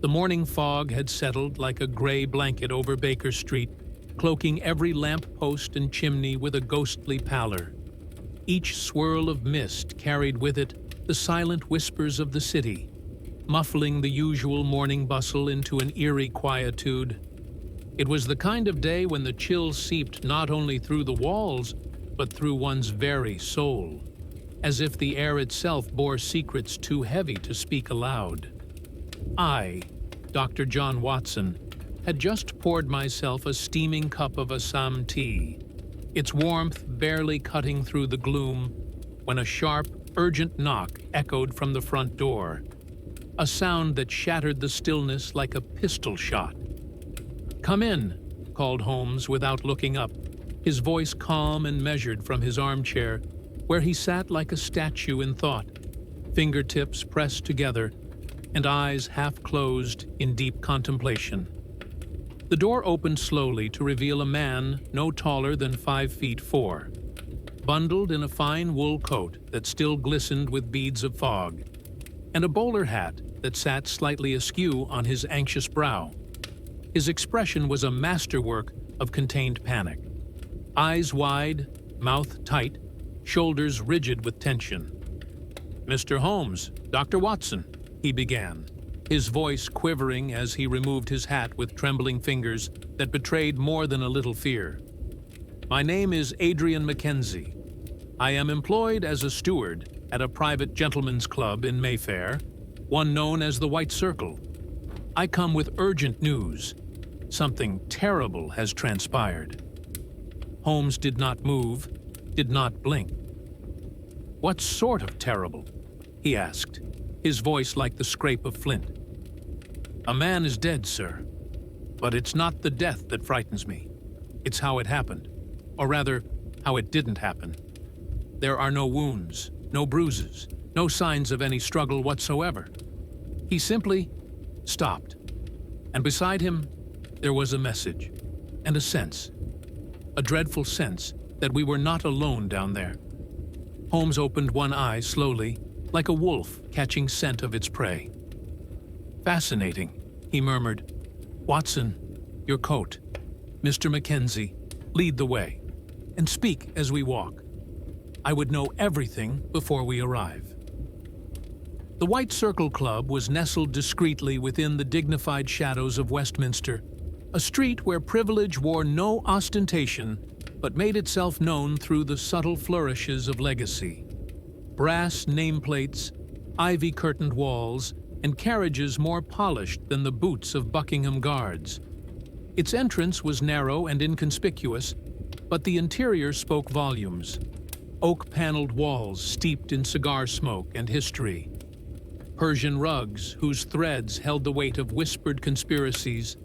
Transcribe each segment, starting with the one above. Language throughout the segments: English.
The morning fog had settled like a gray blanket over Baker Street, cloaking every lamp-post and chimney with a ghostly pallor. Each swirl of mist carried with it the silent whispers of the city, muffling the usual morning bustle into an eerie quietude. It was the kind of day when the chill seeped not only through the walls, but through one's very soul, as if the air itself bore secrets too heavy to speak aloud. I, Dr. John Watson, had just poured myself a steaming cup of Assam tea, its warmth barely cutting through the gloom, when a sharp, urgent knock echoed from the front door, a sound that shattered the stillness like a pistol shot. "Come in," called Holmes without looking up, his voice calm and measured from his armchair, where he sat like a statue in thought, fingertips pressed together and eyes half closed in deep contemplation. The door opened slowly to reveal a man no taller than 5'4", bundled in a fine wool coat that still glistened with beads of fog, and a bowler hat that sat slightly askew on his anxious brow. His expression was a masterwork of contained panic. Eyes wide, mouth tight, shoulders rigid with tension. "Mr. Holmes, Dr. Watson," he began, his voice quivering as he removed his hat with trembling fingers that betrayed more than a little fear. "My name is Adrian Mackenzie. I am employed as a steward at a private gentleman's club in Mayfair, one known as the White Circle. I come with urgent news. Something terrible has transpired." Holmes did not move, did not blink. "What sort of terrible?" he asked, his voice like the scrape of flint. "A man is dead, sir. But it's not the death that frightens me. It's how it happened. Or rather, how it didn't happen. There are no wounds, no bruises, no signs of any struggle whatsoever. He simply stopped. And beside him, there was a message, and a sense, a dreadful sense that we were not alone down there." Holmes opened one eye slowly, like a wolf catching scent of its prey. "Fascinating," he murmured. "Watson, your coat. Mr. Mackenzie, lead the way, and speak as we walk. I would know everything before we arrive." The White Circle Club was nestled discreetly within the dignified shadows of Westminster, a street where privilege wore no ostentation but made itself known through the subtle flourishes of legacy. Brass nameplates, ivy-curtained walls, and carriages more polished than the boots of Buckingham guards. Its entrance was narrow and inconspicuous, but the interior spoke volumes. Oak-paneled walls steeped in cigar smoke and history. Persian rugs whose threads held the weight of whispered conspiracies,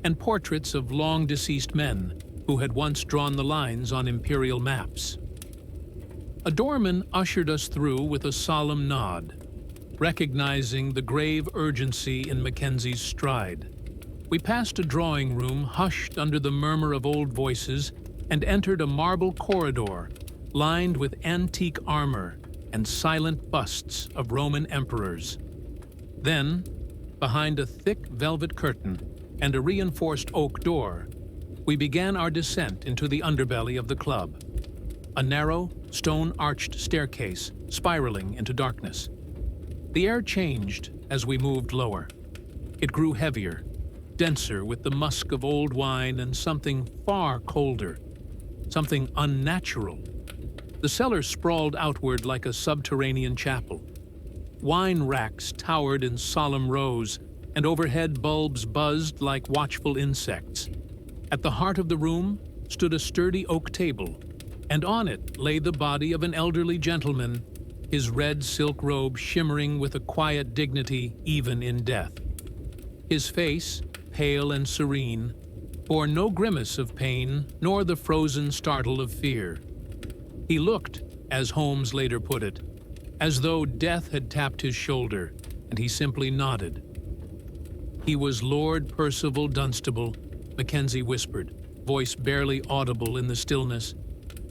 and portraits of long-deceased men who had once drawn the lines on imperial maps. A doorman ushered us through with a solemn nod, recognizing the grave urgency in Mackenzie's stride. We passed a drawing room hushed under the murmur of old voices and entered a marble corridor lined with antique armor and silent busts of Roman emperors. Then, behind a thick velvet curtain and a reinforced oak door, we began our descent into the underbelly of the club, a narrow, stone-arched staircase spiraling into darkness. The air changed as we moved lower. It grew heavier, denser with the musk of old wine and something far colder, something unnatural. The cellar sprawled outward like a subterranean chapel. Wine racks towered in solemn rows, and overhead bulbs buzzed like watchful insects. At the heart of the room stood a sturdy oak table, and on it lay the body of an elderly gentleman, his red silk robe shimmering with a quiet dignity even in death. His face, pale and serene, bore no grimace of pain nor the frozen startle of fear. He looked, as Holmes later put it, as though death had tapped his shoulder, and he simply nodded. "He was Lord Percival Dunstable," Mackenzie whispered, voice barely audible in the stillness.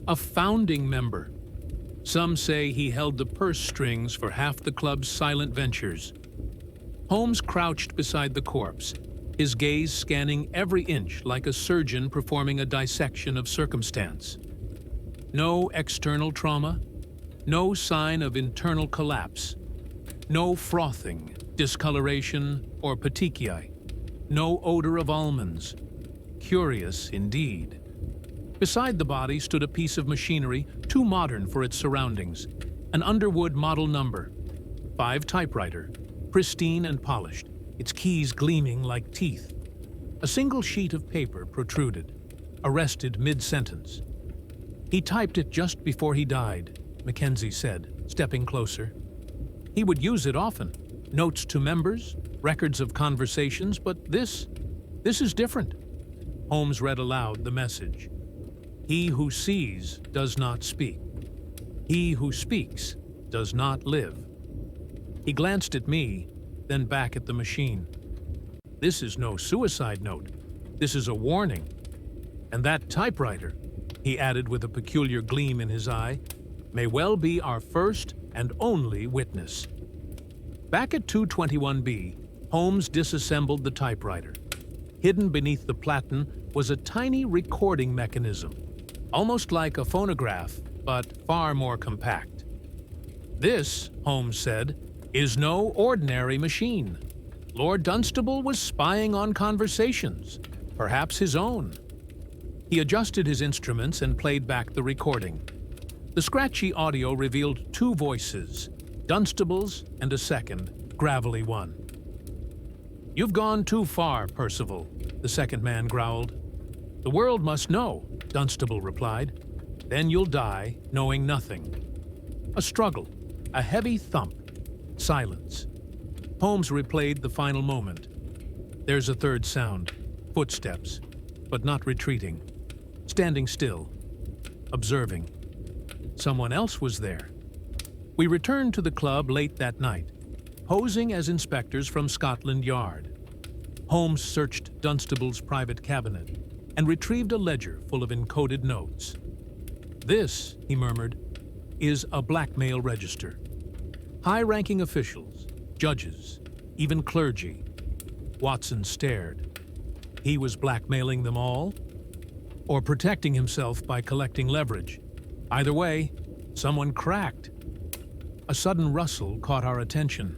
"A founding member. Some say he held the purse strings for half the club's silent ventures. Holmes crouched beside the corpse, his gaze scanning every inch like a surgeon performing a dissection of circumstance. No external trauma, no sign of internal collapse, no frothing, discoloration, or petechiae, no odor of almonds. Curious indeed. Beside the body stood a piece of machinery too modern for its surroundings, an Underwood model number 5 typewriter, pristine and polished, its keys gleaming like teeth. A single sheet of paper protruded, arrested mid-sentence. "He typed it just before he died," Mackenzie said, stepping closer. "He would use it often. Notes to members, records of conversations, but this is different." Holmes read aloud the message. "He who sees does not speak. He who speaks does not live." He glanced at me, then back at the machine. "This is no suicide note. This is a warning. And that typewriter," he added with a peculiar gleam in his eye, "may well be our first and only witness." Back at 221B, Holmes disassembled the typewriter. Hidden beneath the platen was a tiny recording mechanism, almost like a phonograph, but far more compact. "This," Holmes said, "is no ordinary machine. Lord Dunstable was spying on conversations, perhaps his own." He adjusted his instruments and played back the recording. The scratchy audio revealed 2 voices, Dunstable's and a second, gravelly one. "You've gone too far, Percival," the second man growled. "The world must know," Dunstable replied. "Then you'll die, knowing nothing." A struggle, a heavy thump, silence. Holmes replayed the final moment. There's a third sound, footsteps, but not retreating. Standing still, observing. Someone else was there. We returned to the club late that night, posing as inspectors from Scotland Yard. Holmes searched Dunstable's private cabinet and retrieved a ledger full of encoded notes. "This," he murmured, "is a blackmail register. High-ranking officials, judges, even clergy." Watson stared. He was blackmailing them all? Or protecting himself by collecting leverage? Either way, someone cracked. A sudden rustle caught our attention.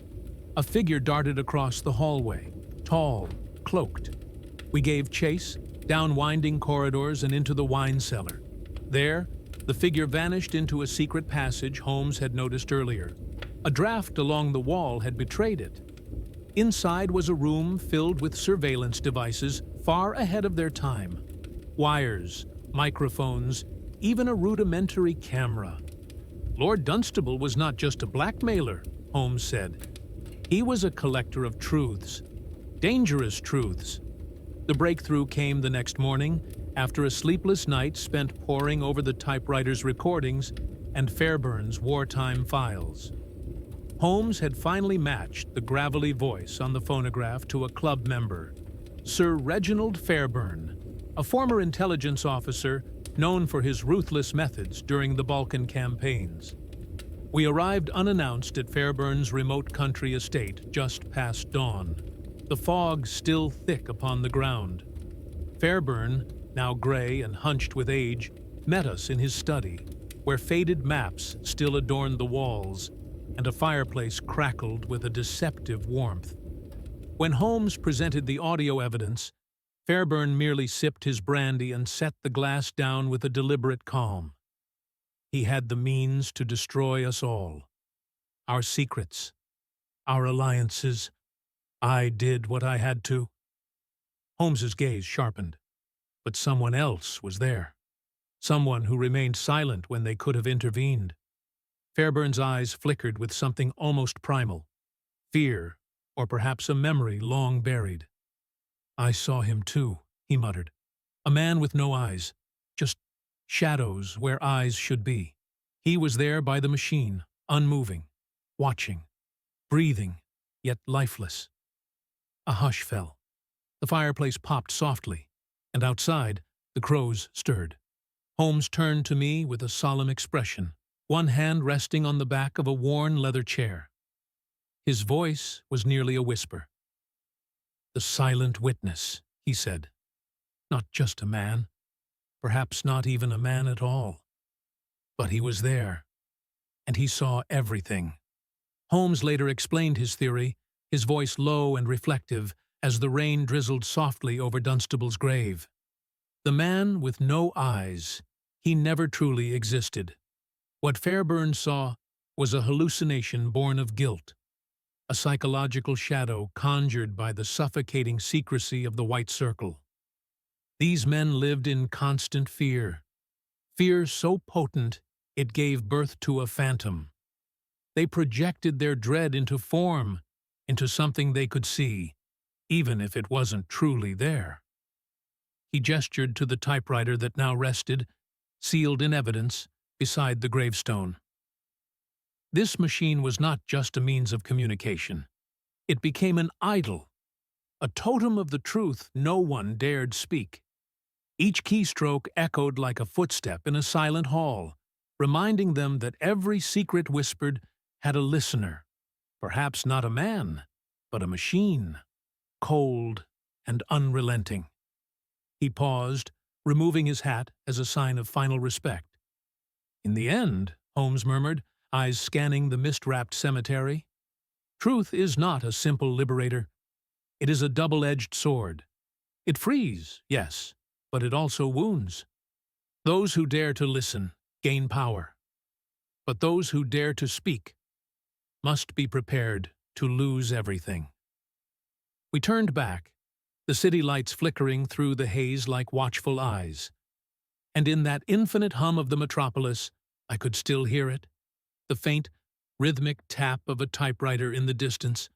A figure darted across the hallway, tall, cloaked. We gave chase, down winding corridors and into the wine cellar. There, the figure vanished into a secret passage Holmes had noticed earlier. A draft along the wall had betrayed it. Inside was a room filled with surveillance devices far ahead of their time. Wires, microphones, even a rudimentary camera. Lord Dunstable was not just a blackmailer, Holmes said. He was a collector of truths, dangerous truths. The breakthrough came the next morning, after a sleepless night spent poring over the typewriter's recordings and Fairbairn's wartime files. Holmes had finally matched the gravelly voice on the phonograph to a club member, Sir Reginald Fairbairn, a former intelligence officer known for his ruthless methods during the Balkan campaigns. We arrived unannounced at Fairbairn's remote country estate just past dawn, the fog still thick upon the ground. Fairbairn, now gray and hunched with age, met us in his study, where faded maps still adorned the walls and a fireplace crackled with a deceptive warmth. When Holmes presented the audio evidence, Fairbairn merely sipped his brandy and set the glass down with a deliberate calm. He had the means to destroy us all. Our secrets, our alliances. I did what I had to. Holmes's gaze sharpened. But someone else was there. Someone who remained silent when they could have intervened. Fairbairn's eyes flickered with something almost primal. Fear, or perhaps a memory long buried. I saw him too, he muttered. A man with no eyes, just shadows where eyes should be. He was there by the machine, unmoving, watching, breathing, yet lifeless. A hush fell. The fireplace popped softly, and outside, the crows stirred. Holmes turned to me with a solemn expression, one hand resting on the back of a worn leather chair. His voice was nearly a whisper. "The silent witness," he said. "Not just a man, perhaps not even a man at all. But he was there, and he saw everything." Holmes later explained his theory, his voice low and reflective as the rain drizzled softly over Dunstable's grave. The man with no eyes, he never truly existed. What Fairburn saw was a hallucination born of guilt, a psychological shadow conjured by the suffocating secrecy of the White Circle. These men lived in constant fear, fear so potent it gave birth to a phantom. They projected their dread into form, into something they could see, even if it wasn't truly there. He gestured to the typewriter that now rested, sealed in evidence, beside the gravestone. This machine was not just a means of communication. It became an idol, a totem of the truth no one dared speak. Each keystroke echoed like a footstep in a silent hall, reminding them that every secret whispered had a listener, perhaps not a man, but a machine, cold and unrelenting. He paused, removing his hat as a sign of final respect. "In the end," Holmes murmured, eyes scanning the mist-wrapped cemetery, "truth is not a simple liberator. It is a double-edged sword. It frees, yes, but it also wounds. Those who dare to listen gain power, but those who dare to speak must be prepared to lose everything." We turned back, the city lights flickering through the haze like watchful eyes. And in that infinite hum of the metropolis, I could still hear it, the faint, rhythmic tap of a typewriter in the distance,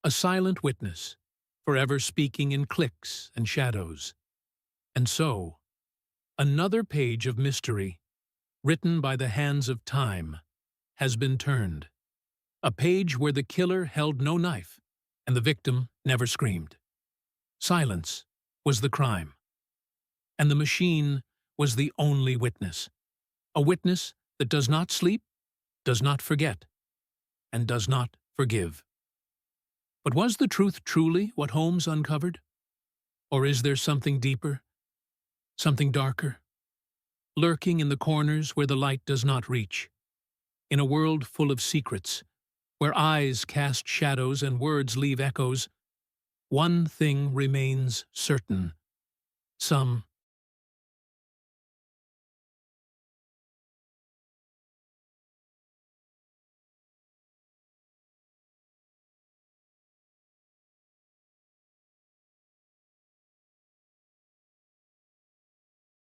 a silent witness, forever speaking in clicks and shadows. And so, another page of mystery, written by the hands of time, has been turned. A page where the killer held no knife, and the victim never screamed. Silence was the crime, and the machine was the only witness. A witness that does not sleep, does not forget, and does not forgive. But was the truth truly what Holmes uncovered? Or is there something deeper, something darker, lurking in the corners where the light does not reach? In a world full of secrets, where eyes cast shadows and words leave echoes, one thing remains certain: some